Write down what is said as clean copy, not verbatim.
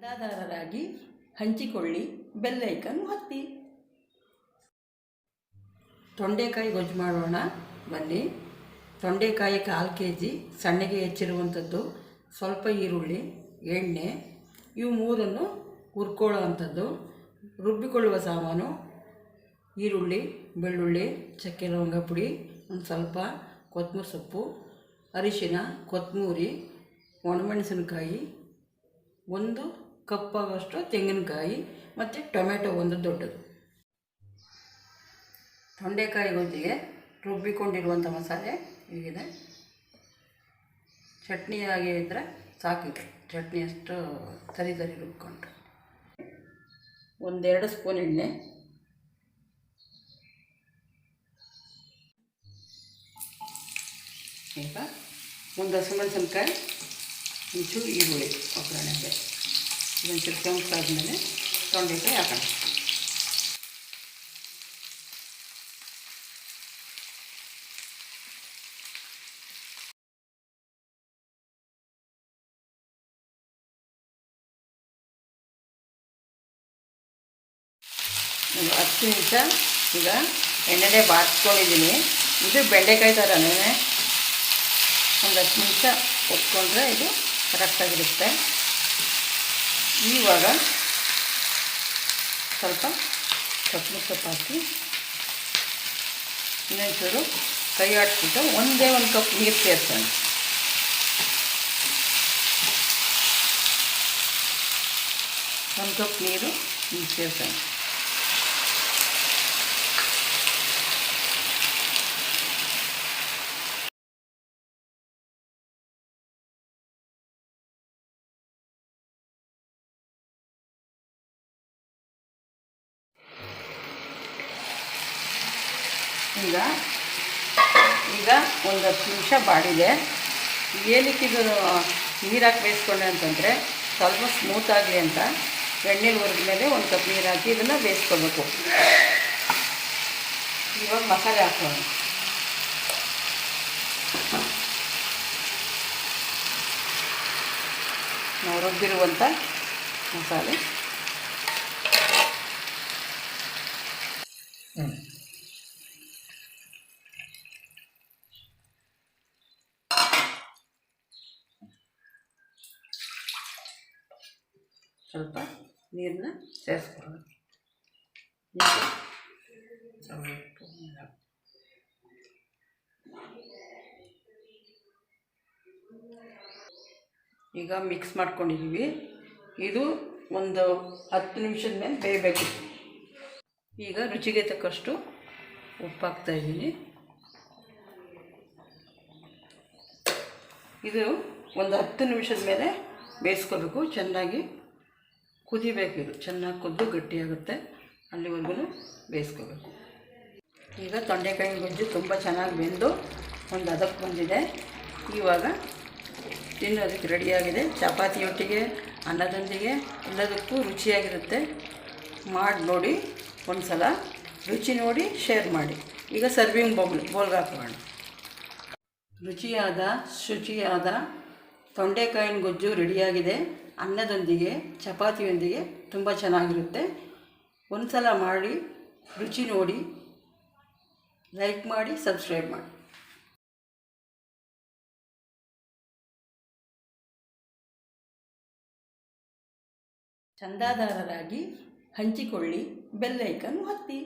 ಚಂದಾದಾರರಾಗಿ ಹಂಚಿಕೊಳ್ಳಿ, bell icon ಒತ್ತಿ. ತೊಂಡೆಕಾಯಿ ಗೊಜ್ಜು ಮಾಡೋಣ ಬನ್ನಿ. ತೊಂಡೆಕಾಯಿ 1/4 kg ಸಣ್ಣಗೆ ಹೆಚ್ಚಿರುವಂಥದ್ದು, ಸ್ವಲ್ಪ ಈರುಳ್ಳಿ, ಎಣ್ಣೆ, ಇವು ಮೂರನ್ನು ಹುರ್ಕೊಳ್ಳೋ ಅಂಥದ್ದು. ರುಬ್ಬಿಕೊಳ್ಳುವ ಸಾಮಾನು: ಈರುಳ್ಳಿ, ಬೆಳ್ಳುಳ್ಳಿ, ಚಕ್ಕೆ ಲವಂಗ ಪುಡಿ, ಒಂದು ಸ್ವಲ್ಪ ಕೊತ್ತಂಬರಿ ಸೊಪ್ಪು, ಅರಿಶಿನ, ಕೊತ್ತಂಬರಿ, ಒಣಮೆಣಸಿನಕಾಯಿ, 1 ಕಪ್ಪಾಗಷ್ಟು ತೆಂಗಿನಕಾಯಿ ಮತ್ತು ಟೊಮೆಟೊ ಒಂದು ದೊಡ್ಡದು. ತೊಂಡೆಕಾಯಿ ಗೊಜ್ಜಿಗೆ ರುಬ್ಬಿಕೊಂಡಿರುವಂಥ ಮಸಾಲೆ ಹೀಗಿದೆ. ಚಟ್ನಿ ಹಾಗೆ ಇದ್ದರೆ ಸಾಕಿದೆ. ಚಟ್ನಿ ಅಷ್ಟು ತರಿ ರುಬ್ಕೊಂಡು 1-2 ಸ್ಪೂನ್ ಎಣ್ಣೆ, ಈಗ 1 ಹಸಿಮೆಣಸಿನ್ಕಾಯಿ, ಒಂಚೂರು ಈರುಳ್ಳಿ ಒಗ್ಗರಣೆಗೆ. ಇದೊಂಚೂರು ಕೆಂಪಾದ್ಮೇಲೆ ತೊಂಡೆಕಾಯಿ ಹಾಕೋಣ. ಒಂದು 10 ನಿಮಿಷ ಈಗ ಎಣ್ಣೆಲೆ ಬಾಡಿಸ್ಕೊಂಡಿದ್ದೀನಿ. ಇದು ಬೆಂಡೆಕಾಯಿ ಥರನೇ. ಒಂದು 10 ನಿಮಿಷ ಒಪ್ಕೊಂಡ್ರೆ ಇದು ಕರೆಕ್ಟಾಗಿರುತ್ತೆ. ಇವಾಗ ಸ್ವಲ್ಪ ಕೊತ್ತಂಬರಿ ಸೊಪ್ಪು ಹಾಕಿ ಇನ್ನೊಂಚೂರು ಕೈ ಆಡಿಸ್ಬಿಟ್ಟು 1 ಕಪ್ ನೀರು ಸೇರಿಸೋಣ. ಒಂದು ಕಪ್ ನೀರು ಸೇರಿಸೋಣ. ಈಗ ಒಂದು 10 ನಿಮಿಷ ಬಾಡಿದೆ. ಏನಕ್ಕೆ ಇದು ನೀರು ಹಾಕಿ ಬೇಯಿಸ್ಕೊಂಡೆ ಅಂತಂದರೆ ಸ್ವಲ್ಪ ಸ್ಮೂತ್ ಆಗಲಿ ಅಂತ ಎಣ್ಣೆಲಿ ಹುರಿದ ಮೇಲೆ 1 ಕಪ್ ನೀರು ಹಾಕಿ ಇದನ್ನು ಬೇಯಿಸ್ಕೊಬೇಕು. ಇವಾಗ ಮಸಾಲೆ ಹಾಕೋಣ. ನಾವು ರುಬ್ಬಿರುವಂಥ ಮಸಾಲೆ, ಸ್ವಲ್ಪ ನೀರನ್ನ ಸೇರಿಸ್ಕೊಳ್ಳೋಣ. ಈಗ ಮಿಕ್ಸ್ ಮಾಡ್ಕೊಂಡಿದ್ದೀವಿ. ಇದು ಒಂದು 10 ನಿಮಿಷದ ಮೇಲೆ ಬೇಯಬೇಕು. ಈಗ ರುಚಿಗೆ ತಕ್ಕಷ್ಟು ಉಪ್ಪು ಹಾಕ್ತಾಯಿದ್ದೀನಿ. ಇದು ಒಂದು 10 ನಿಮಿಷದ ಮೇಲೆ ಬೇಯಿಸ್ಕೋಬೇಕು. ಚೆನ್ನಾಗಿ ಕುದಿಬೇಕು. ಇದು ಚೆನ್ನಾಗಿ ಕುದ್ದು ಗಟ್ಟಿಯಾಗುತ್ತೆ, ಅಲ್ಲಿವರೆಗೂ ಬೇಯಿಸ್ಕೋಬೇಕು. ಈಗ ತೊಂಡೆಕಾಯಿ ಗೊಜ್ಜು ತುಂಬ ಚೆನ್ನಾಗಿ ಬೆಂದು ಒಂದು ಹದಕ್ಕೆ ಬಂದಿದೆ. ಇವಾಗ ತಿನ್ನೋದಕ್ಕೆ ರೆಡಿಯಾಗಿದೆ. ಚಪಾತಿಯೊಟ್ಟಿಗೆ, ಅನ್ನದೊಂದಿಗೆ ಎಲ್ಲದಕ್ಕೂ ರುಚಿಯಾಗಿರುತ್ತೆ. ಮಾಡಿ ನೋಡಿ ಒಂದು ಸಲ, ರುಚಿ ನೋಡಿ ಶೇರ್ ಮಾಡಿ. ಈಗ ಸರ್ವಿಂಗ್ ಬೌಲ್ಗೆ ಹಾಕೋಣ. ರುಚಿಯಾದ ಶುಚಿಯಾದ ತೊಂಡೆಕಾಯಿನ ಗೊಜ್ಜು ರೆಡಿಯಾಗಿದೆ. ಅನ್ನದೊಂದಿಗೆ, ಚಪಾತಿಯೊಂದಿಗೆ ತುಂಬ ಚೆನ್ನಾಗಿರುತ್ತೆ. ಒಂದು ಸಲ ಮಾಡಿ ರುಚಿ ನೋಡಿ, ಲೈಕ್ ಮಾಡಿ, ಸಬ್ಸ್ಕ್ರೈಬ್ ಮಾಡಿ. ಚಂದಾದಾರರಾಗಿ ಹಂಚಿಕೊಳ್ಳಿ, ಬೆಲ್ ಐಕನ್ ಒತ್ತಿ.